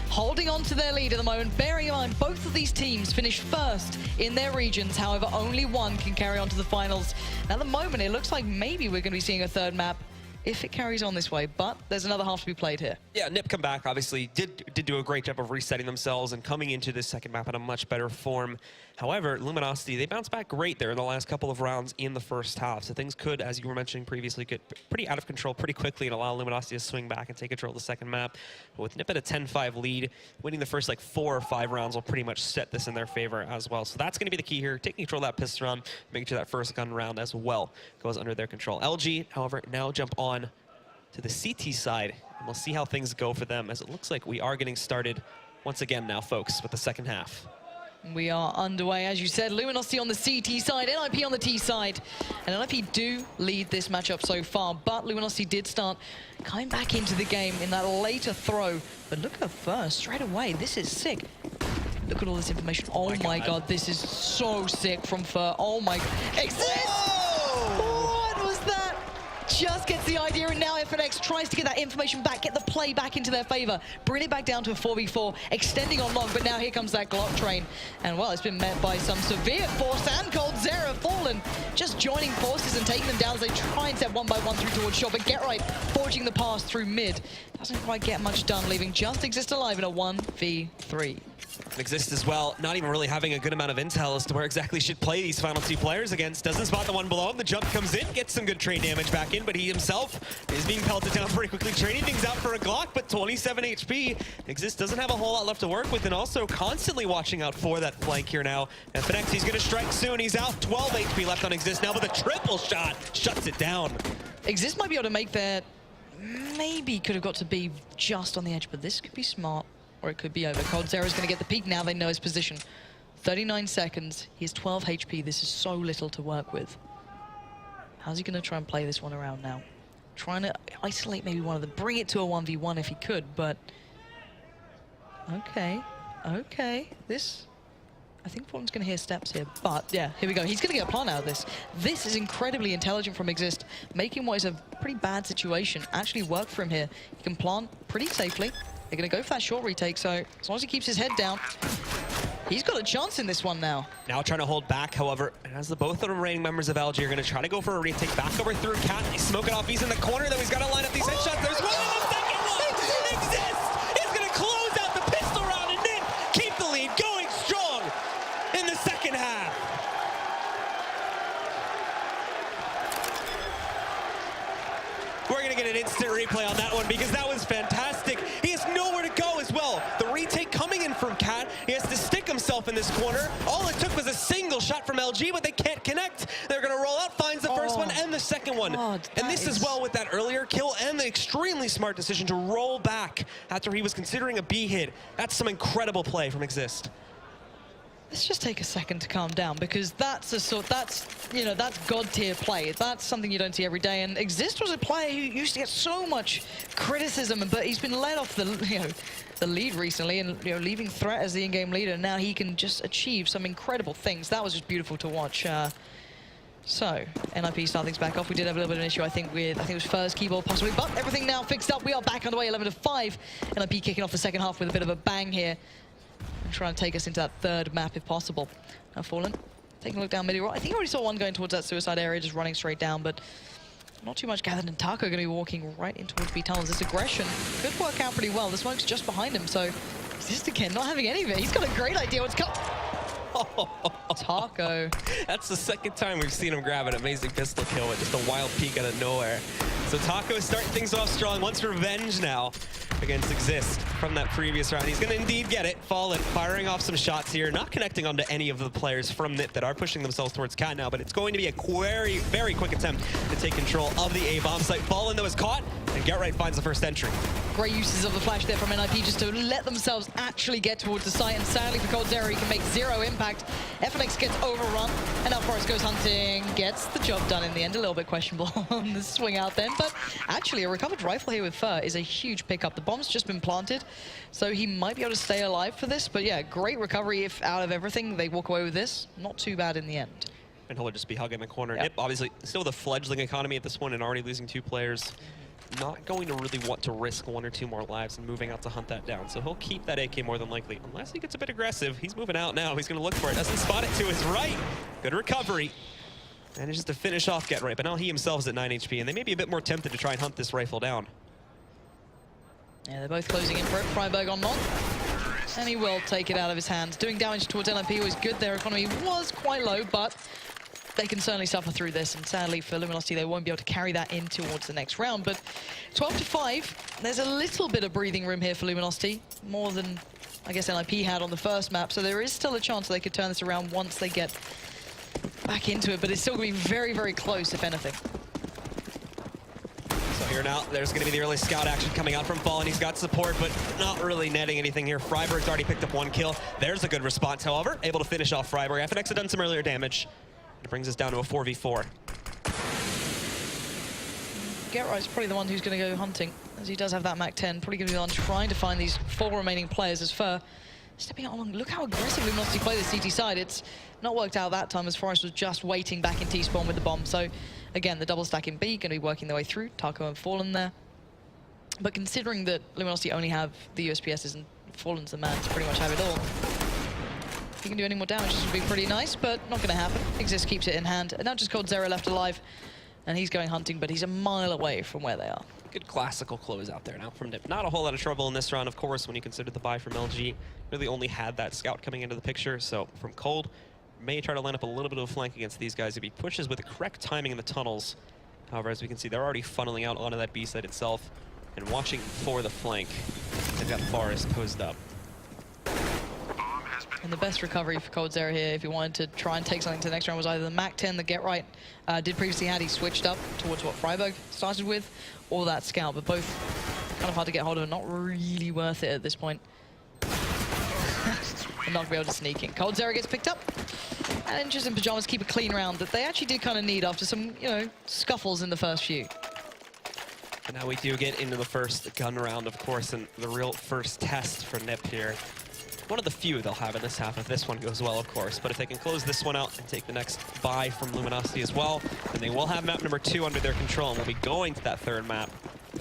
holding on to their lead at the moment. Bearing in mind, both of these teams finished first in their regions. However, only one can carry on to the finals. Now, at the moment, it looks like maybe we're going to be seeing a third map if it carries on this way, but there's another half to be played here. Yeah, NiP come back, obviously, did do a great job of resetting themselves and coming into this second map in a much better form. However, Luminosity, they bounced back great there in the last couple of rounds in the first half. So things could, as you were mentioning previously, get pretty out of control pretty quickly and allow Luminosity to swing back and take control of the second map. But with NiP at a 10-5 lead, winning the first like 4 or 5 rounds will pretty much set this in their favor as well. So that's going to be the key here, taking control of that pistol round, making sure that first gun round as well goes under their control. LG, however, now jump on to the CT side. And we'll see how things go for them, as it looks like we are getting started once again now, folks, with the second half. We are underway, as you said. Luminosity on the CT side, NiP on the T side. And NiP do lead this matchup so far, but Luminosity did start coming back into the game in that later throw. But look at first, straight away, this is sick. Look at all this information. Oh my god, this is so sick from Fur. Oh my god. Exist! What was that? Just gets the idea, and now FNX tries to get that information back, get the play back into their favor, bring it back down to a 4v4, extending on long, but now here comes that Glock train. And well, it's been met by some severe force, and coldzera fallen, just joining forces and taking them down as they try and set one by one through towards short, but Get Right forging the pass through mid. Doesn't quite get much done, leaving just Exist alive in a 1v3. Exist as well, not even really having a good amount of intel as to where exactly should play these final two players against. Doesn't spot the one below him. The jump comes in, gets some good trade damage back in, but he himself is being pelted down pretty quickly. Trading things out for a Glock, but 27 HP. Exist doesn't have a whole lot left to work with, and also constantly watching out for that flank here now. And FNX, he's gonna strike soon. He's out, 12 HP left on Exist now, but the triple shot shuts it down. Exist might be able to make that, maybe could have got to be just on the edge, but this could be smart. Or it could be over. coldzera's going to get the peak now. They know his position. 39 seconds. He has 12 HP. This is so little to work with. How's he going to try and play this one around now? Trying to isolate maybe one of them. Bring it to a 1v1 if he could, but... Okay. Okay. This... I think Fallen's going to hear steps here, but yeah, here we go. He's going to get a plant out of this. This is incredibly intelligent from Exist, making what is a pretty bad situation actually work for him here. He can plant pretty safely. They're going to go for that short retake, so as long as he keeps his head down, he's got a chance in this one now. Now trying to hold back, however, as the both of the remaining members of LG are going to try to go for a retake back over through Cat. They smoke it off. He's in the corner, though. He's got to line up these headshots. There's one in the second one. Exist is going to close out the pistol round and then keep the lead going strong in the second half. We're going to get an instant replay on that one because that was fantastic. He has nowhere to go as well. The retake coming in from Cat. He has to stick himself in this corner. All it took was a single shot from LG, but they can't connect. They're going to roll out, finds the first one and the second one. God, and this as well with that earlier kill and the extremely smart decision to roll back after he was considering a B hit. That's some incredible play from Exist. Let's just take a second to calm down, because that's God tier play. That's something you don't see every day. And Exist was a player who used to get so much criticism, but he's been let off the lead recently, and leaving Threat as the in-game leader. Now he can just achieve some incredible things. That was just beautiful to watch. So NiP start things back off. We did have a little bit of an issue, I think it was first keyboard possibly, but everything now fixed up. We are back underway, 11-5. NiP kicking off the second half with a bit of a bang here. And try and take us into that third map if possible. Now Fallen, taking a look down mid. I think I already saw one going towards that suicide area, just running straight down, but not too much gathered. And Taco going to be walking right in towards B tunnels. This aggression could work out pretty well. The smoke's just behind him, so Exist again, not having any of it. He's got a great idea what's coming. Taco. That's the second time we've seen him grab an amazing pistol kill with just a wild peek out of nowhere. So Taco is starting things off strong. Wants revenge now against Exist from that previous round. He's going to indeed get it. Fallen firing off some shots here, not connecting onto any of the players from NiP that are pushing themselves towards Cat now, but it's going to be a very, very quick attempt to take control of the A-bomb site. Fallen, though, is caught, and Get Right finds the first entry. Great uses of the flash there from NiP just to let themselves actually get towards the site, and sadly for coldzera, he can make zero impact. FNX gets overrun, and now Forrest goes hunting, gets the job done in the end. A little bit questionable on the swing out then, but actually a recovered rifle here with Fur is a huge pickup. The bomb's just been planted, so he might be able to stay alive for this, but yeah, great recovery. If out of everything they walk away with this, not too bad in the end. And he'll just be hugging the corner. Yep. NiP, obviously, still with a fledgling economy at this point and already losing 2 players. Not going to really want to risk 1 or 2 more lives and moving out to hunt that down. So he'll keep that AK more than likely, unless he gets a bit aggressive. He's moving out now. He's going to look for it. Doesn't spot it to his right. Good recovery. Manages to finish off Get Right, but now he himself is at 9 HP, and they may be a bit more tempted to try and hunt this rifle down. Yeah, they're both closing in for it. Freiberg on long. And he will take it out of his hands. Doing damage towards NiP was good. Their economy was quite low, but they can certainly suffer through this, and sadly for Luminosity, they won't be able to carry that in towards the next round. But 12-5, there's a little bit of breathing room here for Luminosity, more than, I guess, NiP had on the first map, so there is still a chance they could turn this around once they get back into it, but it's still going to be very, very close, if anything. So here now. There's going to be the early scout action coming out from Fallen. He's got support, but not really netting anything here. Freiburg's already picked up 1 kill. There's a good response, however. Able to finish off Freiburg. FNX had done some earlier damage. It brings us down to a 4v4. GetRight's probably the one who's going to go hunting, as he does have that MAC-10. Probably going to be on trying to find these 4 remaining players as Fur stepping out along. Look how aggressive Luminosity play the CT side. It's not worked out that time as Forest was just waiting back in T-spawn with the bomb. So again, the double stack in B going to be working their way through. Taco and Fallen there. But considering that Luminosity only have the USPSs and Fallen's the man to pretty much have it all, if he can do any more damage, this would be pretty nice, but not going to happen. Exist keeps it in hand. And now just Coldzera left alive. And he's going hunting, but he's a mile away from where they are. Good classical close out there now from NiP. Not a whole lot of trouble in this round, of course, when you consider the buy from LG. Really only had that scout coming into the picture, so from Cold, may try to line up a little bit of a flank against these guys if he pushes with the correct timing in the tunnels. However, as we can see, they're already funneling out onto that B side itself and watching for the flank. They've got Forest posed up. And the best recovery for Coldzera here, if he wanted to try and take something to the next round, was either the MAC-10 that GetRight did previously had. He switched up towards what Freiburg started with, or that scout, but both kind of hard to get hold of and not really worth it at this point. And not be able to sneak in. Coldzera gets picked up. And Inches in Pajamas keep a clean round that they actually did kind of need after some, you know, scuffles in the first few. And now we do get into the first gun round, of course, and the real first test for NiP here. One of the few they'll have in this half if this one goes well, of course. But if they can close this one out and take the next buy from Luminosity as well, then they will have map number 2 under their control and will be going to that 3rd map.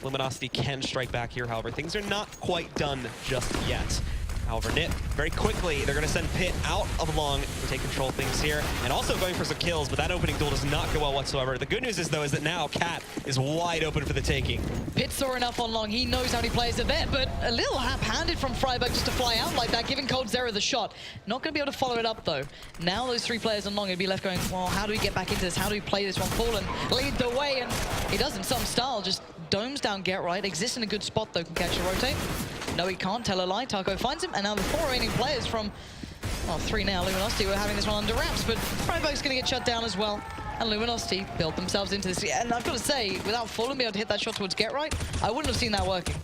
Luminosity can strike back here, however. Things are not quite done just yet. However, NiP, very quickly, they're going to send Pit out of long to take control of things here, and also going for some kills, but that opening duel does not go well whatsoever. The good news is, though, is that now Cat is wide open for the taking. Pit saw enough on long. He knows how many players are there, but a little hap-handed from Freiburg just to fly out like that, giving Coldzera the shot. Not going to be able to follow it up, though. Now those 3 players on long will be left going, well, how do we get back into this? How do we play this one? Fallen lead the way, and he does in some style, just domes down GetRight. Exists in a good spot, though, can catch a rotate. No, he can't tell a lie. Taco finds him, and now the 4 remaining players from, well, 3 now. Luminosity were having this one under wraps, but Freiburg's going to get shut down as well. And Luminosity built themselves into this. And I've got to say, without Fallen being able to hit that shot towards GetRight, I wouldn't have seen that working.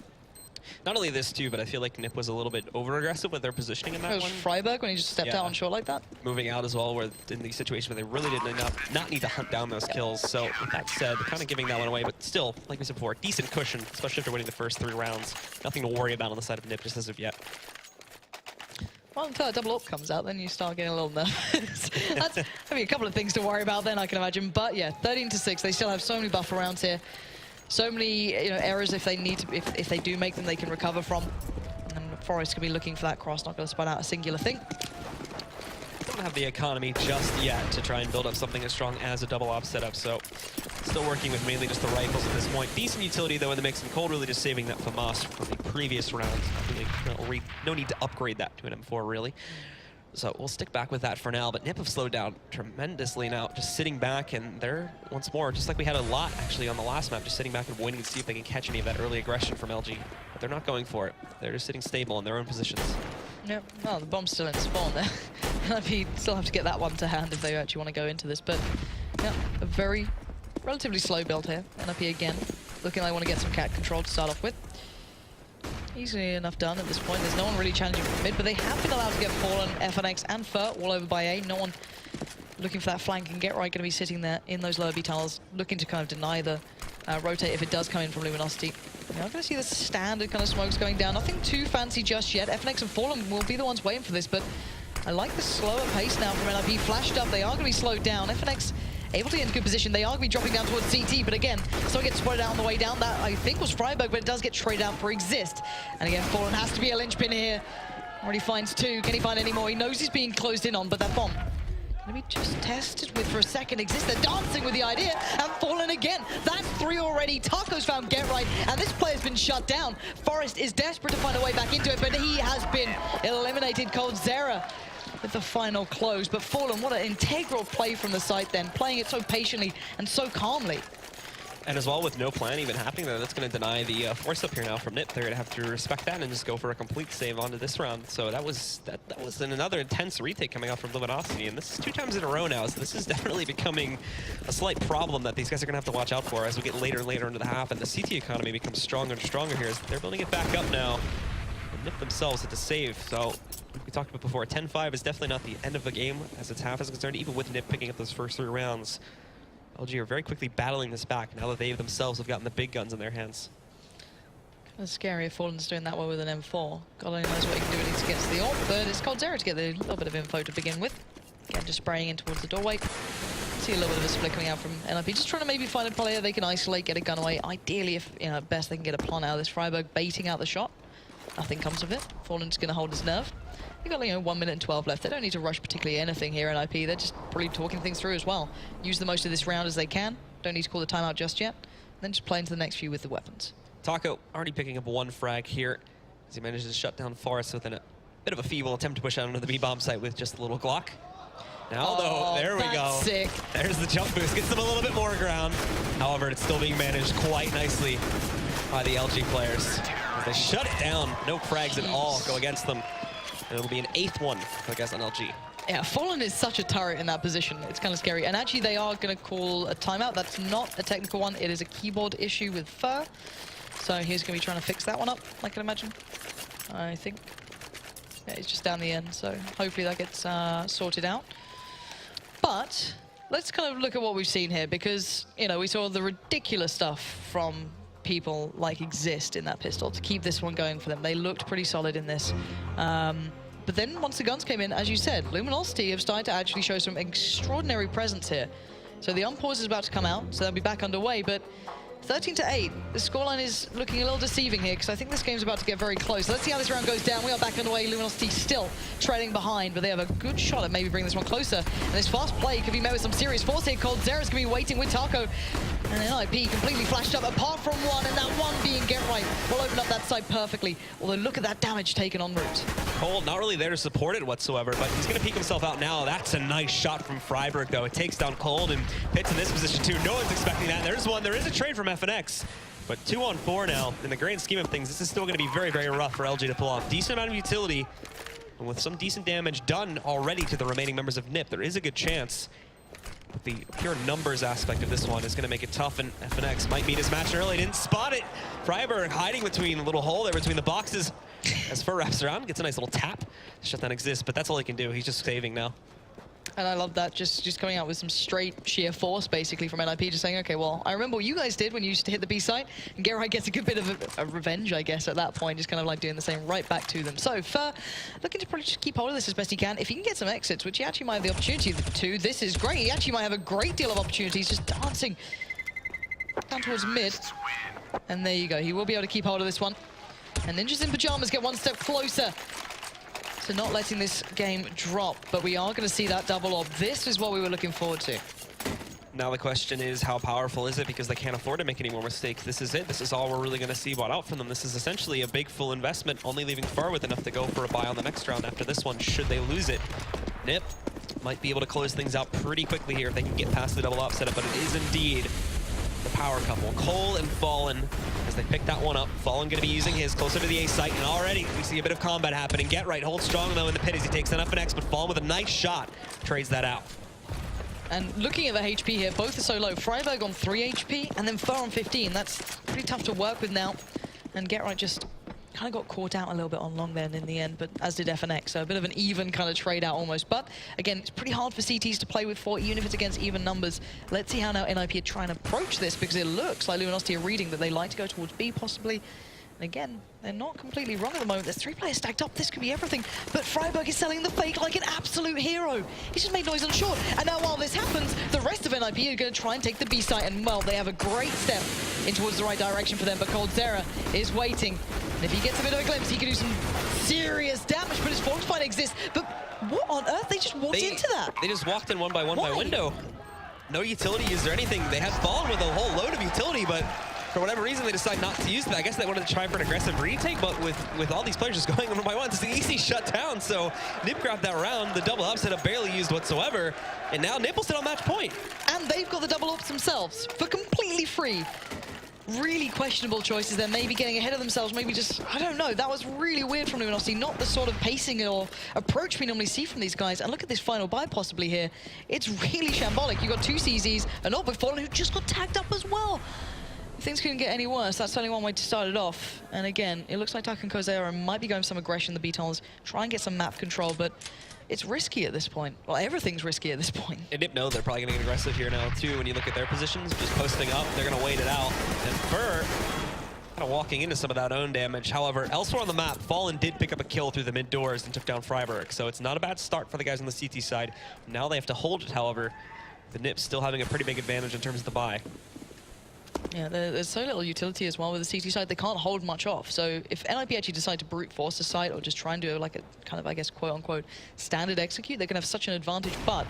Not only this, too, but I feel like NiP was a little bit over-aggressive with their positioning in that one. It was Freiburg when he just stepped out on short like that. Moving out as well, where in the situation where they really did not need to hunt down those kills. So with that said, kind of giving that one away, but still, like we said before, decent cushion, especially after winning the first 3 rounds. Nothing to worry about on the side of NiP just as of yet. Well, until a double AWP comes out, then you start getting a little nervous. That's, I mean, a couple of things to worry about then, I can imagine. But yeah, 13-6, they still have so many buffer rounds here. So many, you know, errors if they need to, if they do make them, they can recover from. And Forest can be looking for that cross, not going to spot out a singular thing. Don't have the economy just yet to try and build up something as strong as a double op setup, so still working with mainly just the rifles at this point. Decent utility though in the mix, and Cold really just saving that FAMAS from the previous rounds. Really, no need to upgrade that to an M4 really. So we'll stick back with that for now, but NiP have slowed down tremendously now, just sitting back, and they're, once more, just like we had a lot actually on the last map, just sitting back and waiting to see if they can catch any of that early aggression from LG. But they're not going for it. They're just sitting stable in their own positions. Yep, well, the bomb's still in spawn there. NiP still have to get that one to hand if they actually want to go into this, but yeah, a very relatively slow build here. NiP again, looking like they want to get some cat control to start off with. Easily enough done at this point. There's no one really challenging from mid, but they have been allowed to get Fallen, FNX, and Fur all over by A. No one looking for that flank, and GetRight going to be sitting there in those lower B tunnels, looking to kind of deny the rotate if it does come in from Luminosity. You're not going to see the standard kind of smokes going down. Nothing too fancy just yet. FNX and Fallen will be the ones waiting for this, but I like the slower pace now from NiP. Flashed up, they are going to be slowed down. FNX able to get into good position. They are going to be dropping down towards CT, but again, someone gets spotted out on the way down. That, I think, was Freiburg, but it does get traded out for Exist. And again, Fallen has to be a linchpin here. Already finds 2. Can he find any more? He knows he's being closed in on, but that bomb going to be just tested with for a second. Exist, they're dancing with the idea, and Fallen again. That's 3 already. Taco's found GetRight, and this player's been shut down. Forest is desperate to find a way back into it, but he has been eliminated. Coldzera with the final close, but Fallen, what an integral play from the site then, playing it so patiently and so calmly. And as well, with no plan even happening there, that's going to deny the force up here now from NiP. They're going to have to respect that and just go for a complete save onto this round. So that was another intense retake coming out from Luminosity, and this is 2 times in a row now. So this is definitely becoming a slight problem that these guys are going to have to watch out for as we get later and later into the half, and the CT economy becomes stronger and stronger here as they're building it back up now. And NiP themselves had to save. So we talked about before, 10-5 is definitely not the end of the game as its half is concerned, even with NiP picking up those first 3 rounds. LG are very quickly battling this back now that they themselves have gotten the big guns in their hands. Kind of scary if Fallen's doing that well with an M4. God only knows what he can do when he gets to the ult, but it's coldzera to get a little bit of info to begin with. Again, just spraying in towards the doorway. See a little bit of a split coming out from NiP. Just trying to maybe find a player they can isolate, get a gun away. Ideally, if at best they can get a plant out of this. Freiburg baiting out the shot. Nothing comes of it. Fallen's going to hold his nerve. You've got 1 minute and 12 left. They don't need to rush particularly anything here in NiP. They're just probably talking things through as well. Use the most of this round as they can. Don't need to call the timeout just yet. Then just play into the next few with the weapons. Taco already picking up 1 frag here as he manages to shut down Forest with a bit of a feeble attempt to push out into the B-bomb site with just a little Glock. Now, though, there we go. Sick. There's the jump boost. Gets them a little bit more ground. However, it's still being managed quite nicely by the LG players. As they shut it down. No frags at all go against them. And it'll be an 8th one for the guys on LG. Yeah, Fallen is such a turret in that position. It's kind of scary. And actually, they are going to call a timeout. That's not a technical one. It is a keyboard issue with Fur. So he's going to be trying to fix that one up, I can imagine. I think. Yeah, he's just down the end. So hopefully that gets sorted out. But let's kind of look at what we've seen here, because, we saw the ridiculous stuff from people like Exist in that pistol to keep this one going for them. They looked pretty solid in this. But then once the guns came in, as you said, Luminosity have started to actually show some extraordinary presence here. So the unpause is about to come out, so they'll be back underway, but 13-8, the scoreline is looking a little deceiving here because I think this game's about to get very close. Let's see how this round goes down. We are back underway. Luminosity still trailing behind, but they have a good shot at maybe bringing this one closer. And this fast play could be met with some serious force here. coldzera's going to be waiting with Taco. And NiP completely flashed up, apart from one, and that one being Get Right will open up that side perfectly. Although look at that damage taken en route. Cole not really there to support it whatsoever, but he's going to peek himself out now. That's a nice shot from Freiburg, though. It takes down Cold and Pitt's in this position, too. No one's expecting that. There's one. There is a trade from FNX, but 2 on 4 now. In the grand scheme of things, this is still going to be very, very rough for LG to pull off. Decent amount of utility, and with some decent damage done already to the remaining members of NiP, there is a good chance. But the pure numbers aspect of this one is going to make it tough, and FNX might meet his match early. Didn't spot it. Freiburg hiding between a little hole there between the boxes. As Fur wraps around, gets a nice little tap. Shut down Exist, but that's all he can do. He's just saving now. And I love that, just coming out with some straight sheer force, basically, from NiP, just saying, okay, well, I remember what you guys did when you used to hit the B site, and Get Right gets a good bit of a revenge, I guess, at that point, just kind of like doing the same right back to them. So, Fur, looking to probably just keep hold of this as best he can. If he can get some exits, which he actually might have the opportunity to, this is great. He actually might have a great deal of opportunities, just dancing down towards mid. And there you go, he will be able to keep hold of this one. And Ninjas in Pajamas get one step closer to not letting this game drop, but we are going to see that double orb. This is what we were looking forward to. Now the question is, how powerful is it? Because they can't afford to make any more mistakes. This is it. This is all we're really going to see bought out from them. This is essentially a big full investment, only leaving Far with enough to go for a buy on the next round after this one, should they lose it. NiP might be able to close things out pretty quickly here if they can get past the double op setup, but it is indeed the power couple, Cole and Fallen, as they pick that one up. Fallen going to be using his closer to the A site, and already we see a bit of combat happening. Get Right holds strong, though, in the pit as he takes that up and X, but Fallen with a nice shot trades that out. And looking at the HP here, both are so low. Freiburg on 3 HP, and then Fur on 15. That's pretty tough to work with now. And Get Right just kind of got caught out a little bit on long then in the end, but as did FNX. So a bit of an even kind of trade out almost. But again, it's pretty hard for CTs to play with 4, even if it's against even numbers. Let's see how now NiP are trying to approach this, because it looks like Luminosity are reading that they like to go towards B possibly. And again, they're not completely wrong at the moment. There's 3 players stacked up. This could be everything. But Freiburg is selling the fake like an absolute hero. He's just made noise on short. And now while this happens, the rest of NiP are going to try and take the B site. And well, they have a great step in towards the right direction for them. But coldzera is waiting. And if he gets a bit of a glimpse, he can do some serious damage. But his force fight exists. But what on earth? They just walked into that. They just walked in one by window. No utility used or anything. They had Fallen with a whole load of utility, but For whatever reason, they decide not to use that. I guess they wanted to try for an aggressive retake, but with all these players just going one by one, it's an easy shutdown. So NiP grabbed that round. The double upset are barely used whatsoever. And now NiP will sit on match point. And they've got the double ups themselves for completely free. Really questionable choices there, maybe getting ahead of themselves, maybe just, I don't know, that was really weird from Luminosity, not the sort of pacing or approach we normally see from these guys. And look at this final buy possibly here. It's really shambolic. You've got two CZs, and Orbit Fallen who just got tagged up as well. If things couldn't get any worse, that's only one way to start it off. And again, it looks like Tuck and Kozera might be going for some aggression, the B-Tunnels, try and get some map control, but it's risky at this point. Well, everything's risky at this point. And NiP know they're probably going to get aggressive here now, too. When you look at their positions, just posting up, they're going to wait it out. And Fur kind of walking into some of that own damage. However, elsewhere on the map, Fallen did pick up a kill through the mid doors and took down Freiburg. So it's not a bad start for the guys on the CT side. Now they have to hold it, however. The NiP still having a pretty big advantage in terms of the buy. Yeah, there's so little utility as well with the CT side. They can't hold much off. So if NiP actually decide to brute force the site or just try and do like a kind of, I guess, quote-unquote standard execute, they're going to have such an advantage. But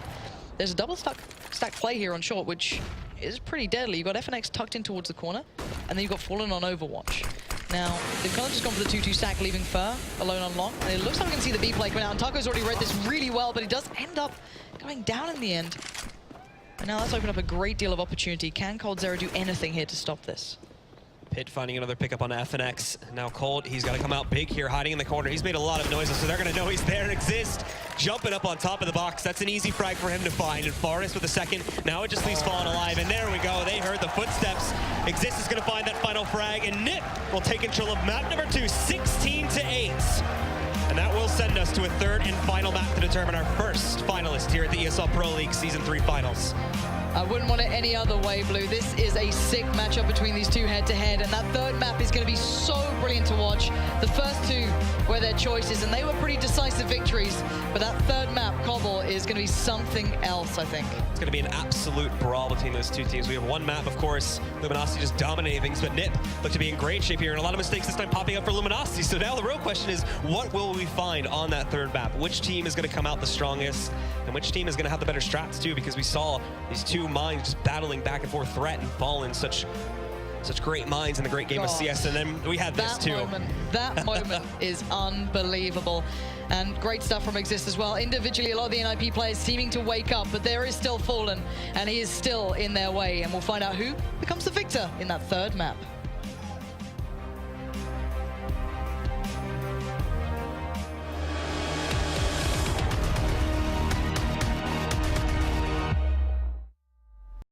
there's a double stack play here on short, which is pretty deadly. You've got FNX tucked in towards the corner, and then you've got Fallen on Overwatch. Now, they've kind of just gone for the 2-2 stack, leaving Fur alone on long. And it looks like we can see the B play coming out. And Taco's already read this really well, but he does end up going down in the end. And now that's opened up a great deal of opportunity. Can coldzera do anything here to stop this? Pit finding another pickup on FNX. Now Cold, he's got to come out big here, hiding in the corner. He's made a lot of noises, so they're going to know he's there and exist. Jumping up on top of the box. That's an easy frag for him to find. And Forest with a second. Now it just leaves Fallen alive. And there we go. They heard the footsteps. Exist is going to find that final frag. And NiP will take control of map number 2, 16-8. And that will send us to a third and final map to determine our first finalist here at the ESL Pro League Season 3 Finals. I wouldn't want it any other way, Blue. This is a sick matchup between these two head-to-head, and that third map is going to be so brilliant to watch. The first two were their choices, and they were pretty decisive victories, but that third map, Cobble, is going to be something else, I think. It's going to be an absolute brawl between those two teams. We have one map, of course, Luminosity just dominating things, but NiP look to be in great shape here, and a lot of mistakes this time popping up for Luminosity. So now the real question is, what will we find on that third map? Which team is going to come out the strongest, and which team is going to have the better strats, too, because we saw these two minds just battling back and forth, Threat and Fallen, such great minds in the great game of CS, and then we had this too. That moment is unbelievable. And great stuff from Exist as well. Individually, a lot of the NiP players seeming to wake up, but there is still Fallen, and he is still in their way, and we'll find out who becomes the victor in that third map.